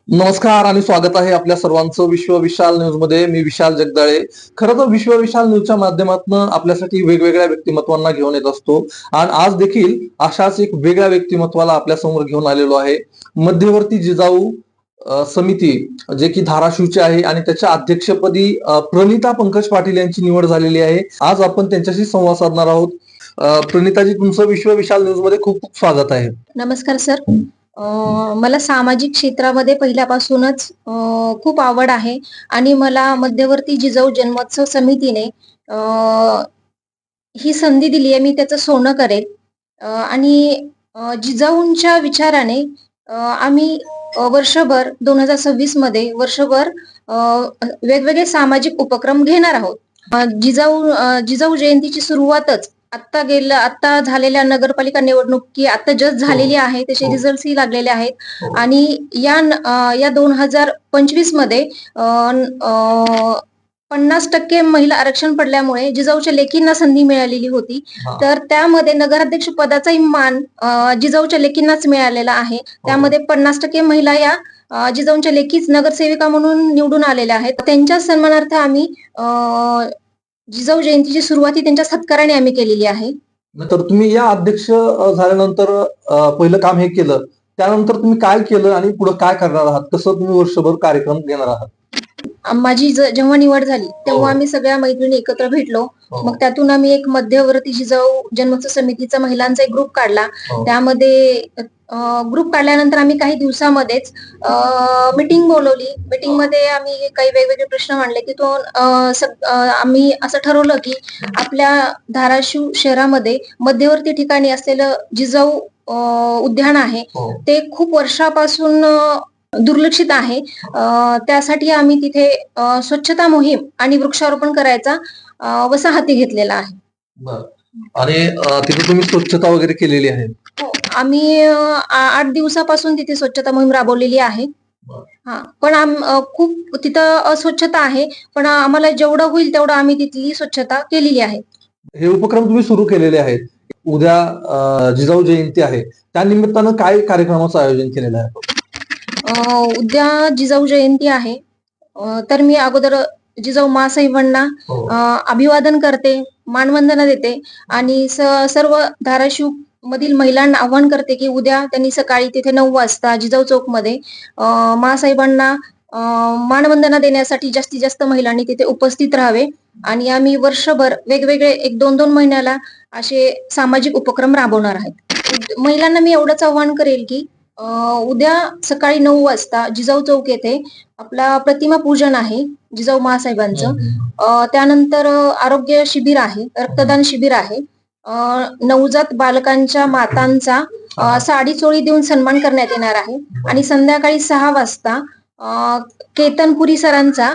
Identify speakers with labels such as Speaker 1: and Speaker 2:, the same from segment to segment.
Speaker 1: नमस्कार आणि स्वागत आहे आपल्या सर्वांचं विश्व विशाल न्यूज मध्ये. मी विशाल जगदाळे. खरं तर विश्व विशाल न्यूजच्या माध्यमातून आपल्यासाठी वेगवेगळ्या व्यक्तिमत्वांना घेऊन येत असतो आणि आज देखील अशाच एक वेगळ्या व्यक्तिमत्वाला आपल्या समोर घेऊन आलेलो आहे. मध्यवर्ती जिजाऊ समिती जे की धाराशिवचे आहे आणि त्याच्या अध्यक्षपदी प्रणिता पंकज पाटील यांची निवड झालेली आहे. आज आपण त्यांच्याशी संवाद साधणार आहोत. प्रणिताजी, तुमचं विश्व विशाल न्यूज मध्ये खूप खूप स्वागत आहे.
Speaker 2: नमस्कार सर. मला सामाजिक क्षेत्रामध्ये पहिल्यापासूनच खूप आवड आहे आणि मला मध्यवर्ती जिजाऊ जन्मोत्सव समितीने ही संधी दिली आहे. मी त्याचं सोनं करेल आणि जिजाऊंच्या विचाराने आम्ही वर्षभर 2026 मध्ये वर्षभर वेगवेगळे सामाजिक उपक्रम घेणार आहोत. जिजाऊ जयंतीची सुरुवातच आता झालेल्या नगरपालिका निवडणुकी आता जस्ट झालेली आहे. त्याचे रिझल्टही लागलेले आहेत आणि या 2025 मध्ये 50% महिला आरक्षण पडल्यामुळे जिजाऊच्या लेकींना संधी मिळालेली होती. तर त्यामध्ये नगराध्यक्ष पदाचाही मान जिजाऊच्या लेकींनाच मिळालेला आहे. त्यामध्ये 50% महिला या जिजाऊंच्या लेकीच नगरसेविका म्हणून निवडून आलेल्या आहेत. त्यांच्या सन्मानार्थ आम्ही जिजाऊ जयंतीची सुरुवाती त्यांच्या सत्काराने आम्ही केलेली आहे.
Speaker 1: तर तुम्ही या अध्यक्ष झाल्यानंतर पहिलं काम हे केलं, त्यानंतर तुम्ही काय केलं आणि पुढे काय करणार आहात? कसं तुम्ही वर्षभर कार्यक्रम घेणार आहात?
Speaker 2: माझी जेव्हा निवड झाली तेव्हा आम्ही सगळ्या मैत्रिणी एकत्र भेटलो. मग त्यातून आम्ही एक मध्यवर्ती जिजाऊ जन्मोत्सव समितीचा महिलांचा एक ग्रुप काढला. त्यामध्ये ग्रुप काढल्यानंतर आम्ही काही दिवसामध्येच मीटिंग बोलवली. मीटिंग मध्ये आम्ही काही वेगवेगळे प्रश्न मांडले. तिथून आम्ही असं ठरवलं की आपल्या धाराशिव शहरामध्ये मध्यवर्ती ठिकाणी असलेलं जिजाऊ उद्यान आहे ते खूप वर्षापासून दुर्लक्षित आहे. त्यासाठी आम्ही तिथे स्वच्छता मोहीम आणि वृक्षारोपण करायचा वसाहती घेतलेला आहे.
Speaker 1: आणि तिथे तुम्ही स्वच्छता वगैरे केलेली आहे?
Speaker 2: हो, आम्ही 8 दिवसापासून तिथे स्वच्छता मोहीम राबवलेली आहे. पण खूप तिथं अस्वच्छता आहे, पण आम्हाला जेवढं होईल तेवढं आम्ही तिथली स्वच्छता केलेली आहे.
Speaker 1: हे उपक्रम तुम्ही सुरू केलेले आहेत. उद्या जिजाऊ जयंती आहे, त्या निमित्तानं काय कार्यक्रमाचं आयोजन केलेलं आहे?
Speaker 2: उद्या जिजाऊ जयंती आहे. तर मी अगोदर जिजाऊ मासाहेबांना अभिवादन करते, मानवंदना देते आणि सर्व धाराशिव मधील महिलांना आवाहन करते की उद्या त्यांनी सकाळी तिथे 9 वाजता जिजाऊ चौक मध्ये मासाहेबांना मानवंदना देण्यासाठी जास्तीत जास्त महिलांनी तिथे उपस्थित राहावे आणि आम्ही वर्षभर वेगवेगळे 1-2 महिन्याला असे सामाजिक उपक्रम राबवणार आहेत. महिलांना मी एवढंच आवाहन करेल की उद्या सकाळी 9 वाजता जिजाऊ चौक येथे आपला प्रतिमा पूजन आहे जिजाऊ महासाहेबांचं. त्यानंतर आरोग्य शिबिर आहे, रक्तदान शिबिर आहे. नवजात बालकांच्या मातांचा साडी चोळी देऊन सन्मान करण्यात येणार आहे आणि संध्याकाळी 6 वाजता केतनपुरी सरांचा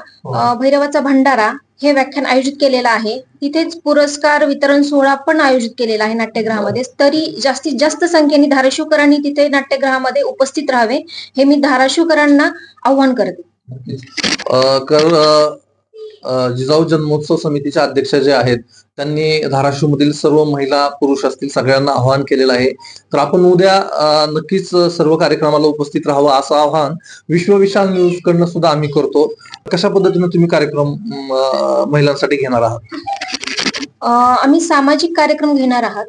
Speaker 2: भैरवाचा भंडारा हे व्याख्यान आयोजित केलेलं आहे. तिथेच पुरस्कार वितरण सोहळा पण आयोजित केलेला आहे नाट्यगृहामध्ये. तरी जास्तीत जास्त संख्येने धाराशिवकरांनी तिथे नाट्यगृहामध्ये उपस्थित राहावे हे मी धाराशिवकरांना आव्हान करते.
Speaker 1: जिजाऊ जन्मोत्सव समितीच्या अध्यक्ष जे आहेत त्यांनी धाराशिव मधील सर्व महिला पुरुष असतील सगळ्यांना आवाहन केलेलं आहे. तर आपण उद्या नक्कीच सर्व कार्यक्रमाला उपस्थित राहावं असं आवाहन विश्व विशाल न्यूज कडनं सुद्धा आम्ही करतो. कशा पद्धतीने तुम्ही कार्यक्रम महिलांसाठी घेणार आहात?
Speaker 2: आम्ही सामाजिक कार्यक्रम घेणार आहात.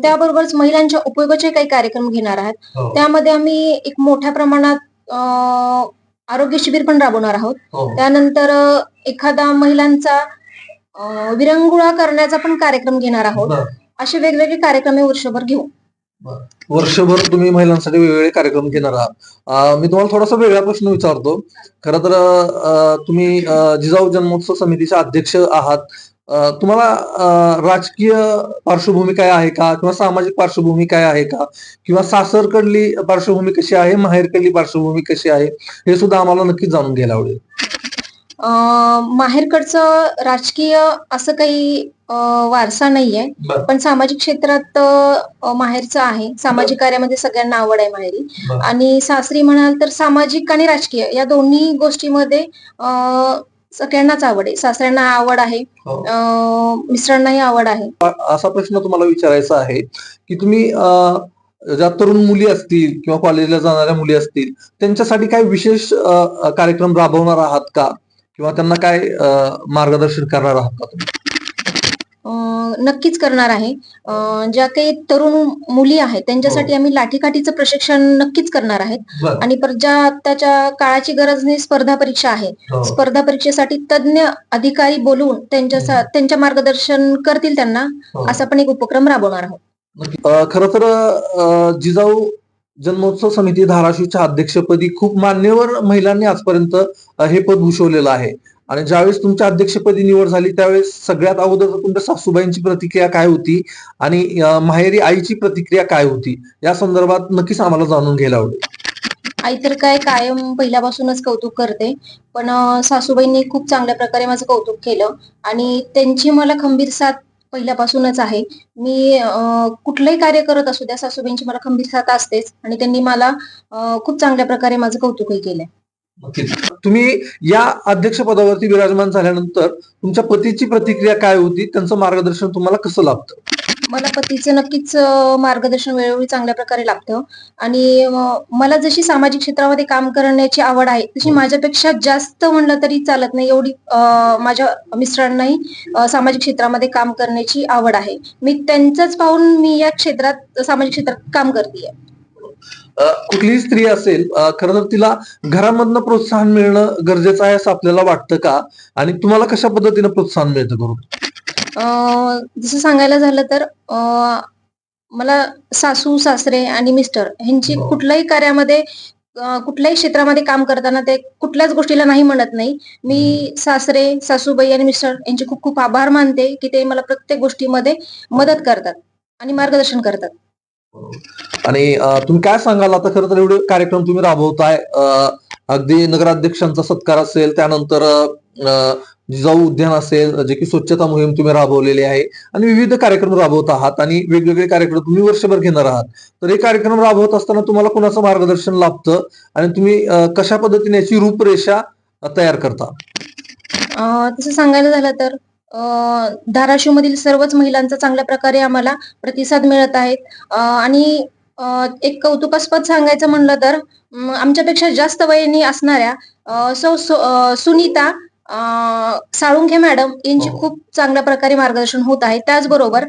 Speaker 2: त्याबरोबरच महिलांच्या उपयोगाचे काही कार्यक्रम घेणार आहात. त्यामध्ये आम्ही एक मोठ्या प्रमाणात आरोग्य शिबिर पण राबवणार आहोत. त्यानंतर एखादा महिलांचा विरंगुळा करण्याचा पण कार्यक्रम घेणार आहोत. असे वेगवेगळे कार्यक्रम वर्षभर घेऊ.
Speaker 1: वर्षभर तुम्ही महिलांसाठी वेगवेगळे कार्यक्रम घेणार आहात. मी तुम्हाला थोडासा वेगळा प्रश्न विचारतो. खरं तर तुम्ही जिजाऊ जन्मोत्सव समितीचे अध्यक्ष आहात. तुम्हाला राजकीय पार्श्वभूमी काय आहे का, किंवा सामाजिक पार्श्वभूमी काय आहे का, किंवा सासरकडली पार्श्वभूमी कशी आहे, माहेरकडली पार्श्वभूमी कशी आहे, हे सुद्धा आम्हाला नक्कीच जाणून घ्यायला आवडेल.
Speaker 2: माहेरकडचं राजकीय असं काही वारसा नाहीये, पण सामाजिक क्षेत्रात माहेरचं आहे. सामाजिक कार्यामध्ये सगळ्यांना आवड आहे माहेरी. आणि सासरी म्हणाल तर सामाजिक आणि राजकीय या दोन्ही गोष्टीमध्ये सगळ्यांनाच आवड आहे. सासऱ्यांना आवड आहे, मिस्टरांनाही आवड आहे.
Speaker 1: असा प्रश्न तुम्हाला विचारायचा आहे की तुम्ही ज्या तरुण मुली असतील किंवा कॉलेजला जाणाऱ्या मुली असतील त्यांच्यासाठी काही विशेष कार्यक्रम राबवणार आहात का किंवा त्यांना काय मार्गदर्शन करणार आहात का तुम्ही?
Speaker 2: नक्कीच करणार आहे. ज्या काही तरुण मुली आहेत त्यांच्यासाठी आम्ही लाठीकाठीचं प्रशिक्षण नक्कीच करणार आहेत.
Speaker 1: बरं.
Speaker 2: आणि परत ज्या आत्ताच्या काळाची गरज नाही, स्पर्धा परीक्षा आहे. स्पर्धा परीक्षेसाठी तज्ञ अधिकारी बोलवून त्यांच्या मार्गदर्शन करतील त्यांना, असा पण एक उपक्रम राबवणार आहोत.
Speaker 1: खरं तर जिजाऊ जन्मोत्सव समिती धाराशिवच्या अध्यक्षपदी खूप मान्यवर महिलांनी आजपर्यंत हे पद भूषवलेलं आहे. आणि ज्यावेळेस तुमच्या अध्यक्षपदी निवड झाली त्यावेळेस सगळ्यात अगोदर तुमच्या सासूबाईंची प्रतिक्रिया काय होती आणि माहेरी आईची प्रतिक्रिया काय होती या संदर्भात नक्कीच आम्हाला जाणून घ्यायला आवडेल.
Speaker 2: आई तर काय कायम पहिल्यापासूनच कौतुक करते, पण सासूबाईंनी खूप चांगल्या प्रकारे माझं कौतुक केलं आणि त्यांची मला खंबीर साथ पहिल्यापासूनच आहे. मी कुठलंही कार्य करत असू द्या, सासूबाईंची मला खंबीर साथ असतेच आणि त्यांनी मला खूप चांगल्या प्रकारे माझं कौतुकही केलंय.
Speaker 1: नक्कीच. तुम्ही या अध्यक्ष पदावरती विराजमान झाल्यानंतर तुमच्या पतीची प्रतिक्रिया काय होती? त्यांचं मार्गदर्शन तुम्हाला कसं लाभतं?
Speaker 2: मला पतीचं नक्कीच मार्गदर्शन वेळोवेळी चांगल्या प्रकारे लाभतं आणि मला जशी सामाजिक क्षेत्रामध्ये काम करण्याची आवड आहे तशी माझ्यापेक्षा जास्त म्हणलं तरी चालत नाही, एवढी माझ्या मिस्टरांनाही सामाजिक क्षेत्रामध्ये काम करण्याची आवड आहे. मी त्यांचंच पाहून मी या क्षेत्रात सामाजिक क्षेत्रात काम करतेय.
Speaker 1: कुठलीही स्त्री असेल खरं तर तिला घरामधनं प्रोत्साहन मिळणं गरजेचं आहे असं आपल्याला वाटतं का? आणि तुम्हाला कशा पद्धतीनं प्रोत्साहन मिळतं करून?
Speaker 2: जसं सांगायला झालं तर मला सासू सासरे आणि मिस्टर ह्यांची कुठल्याही कार्यामध्ये कुठल्याही क्षेत्रामध्ये काम करताना ते कुठल्याच गोष्टीला नाही म्हणत नाही. मी सासरे सासूबाई आणि मिस्टर यांचे खूप खूप आभार मानते की ते मला प्रत्येक गोष्टीमध्ये मदत करतात आणि मार्गदर्शन करतात.
Speaker 1: आणि तुम्ही काय सांगाल आता खरं तर एवढे कार्यक्रम तुम्ही राबवताय, अगदी नगराध्यक्षांचा सत्कार असेल, त्यानंतर जिजाऊ उद्यान असेल जे की स्वच्छता मोहीम तुम्ही राबवलेली आहे आणि विविध कार्यक्रम राबवत आहात आणि वेगवेगळे कार्यक्रम तुम्ही वर्षभर घेणार आहात. तर हे कार्यक्रम राबवत असताना तुम्हाला कुणाचं मार्गदर्शन लाभतं आणि तुम्ही कशा पद्धतीने याची रूपरेषा तयार करता?
Speaker 2: तसं सांगायला झालं तर धाराशिव मधील सर्वच महिलांचा चांगल्या प्रकारे आम्हाला प्रतिसाद मिळत आहेत. आणि एक कौतुकास्पद सांगायचं म्हणलं तर आमच्यापेक्षा जास्त वयाने असणाऱ्या सुनीता साळुंखे मॅडम यांची खूप चांगल्या प्रकारे मार्गदर्शन होत आहे. त्याचबरोबर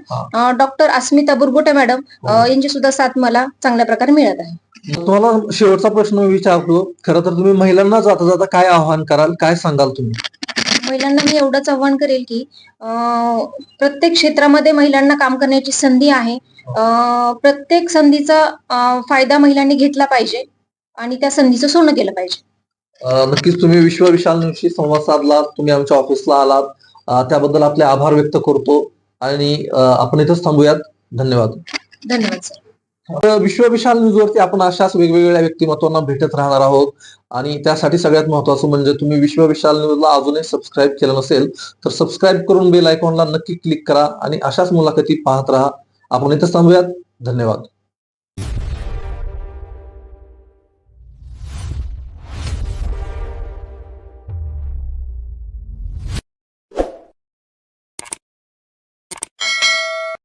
Speaker 2: डॉक्टर अस्मिता बुरगुटे मॅडम यांची सुद्धा साथ मला चांगल्या प्रकारे मिळत आहे.
Speaker 1: तुम्हाला शेवटचा प्रश्न विचारतो. खरं तर तुम्ही महिलांना जाता जाता काय आवाहन कराल, काय सांगाल तुम्ही?
Speaker 2: महिलांना मी एवढंच आव्हान करेल की प्रत्येक क्षेत्रामध्ये महिलांना काम करण्याची संधी आहे. प्रत्येक संधीचा फायदा महिलांनी घेतला पाहिजे आणि त्या संधीचं सोनं केलं पाहिजे.
Speaker 1: नक्कीच तुम्ही विश्व विशाल न्यूजशी संवाद साधलात, तुम्ही आमच्या ऑफिसला आलात, त्याबद्दल आपले आभार व्यक्त करतो आणि आपण इथंच थांबूयात. धन्यवाद.
Speaker 2: धन्यवाद सर.
Speaker 1: विश्व विशाल न्यूजवरती आपण अशाच वेगवेगळ्या व्यक्तिमत्वांना भेटत राहणार आहोत आणि त्यासाठी सगळ्यात महत्वाचं म्हणजे तुम्ही विश्व विशाल न्यूजला अजूनही सबस्क्राईब केलं नसेल तर सबस्क्राईब करून बेल आयकॉनला नक्की क्लिक करा आणि अशाच मुलाखती पाहत राहा. आपण इथंच थांबूयात. धन्यवाद.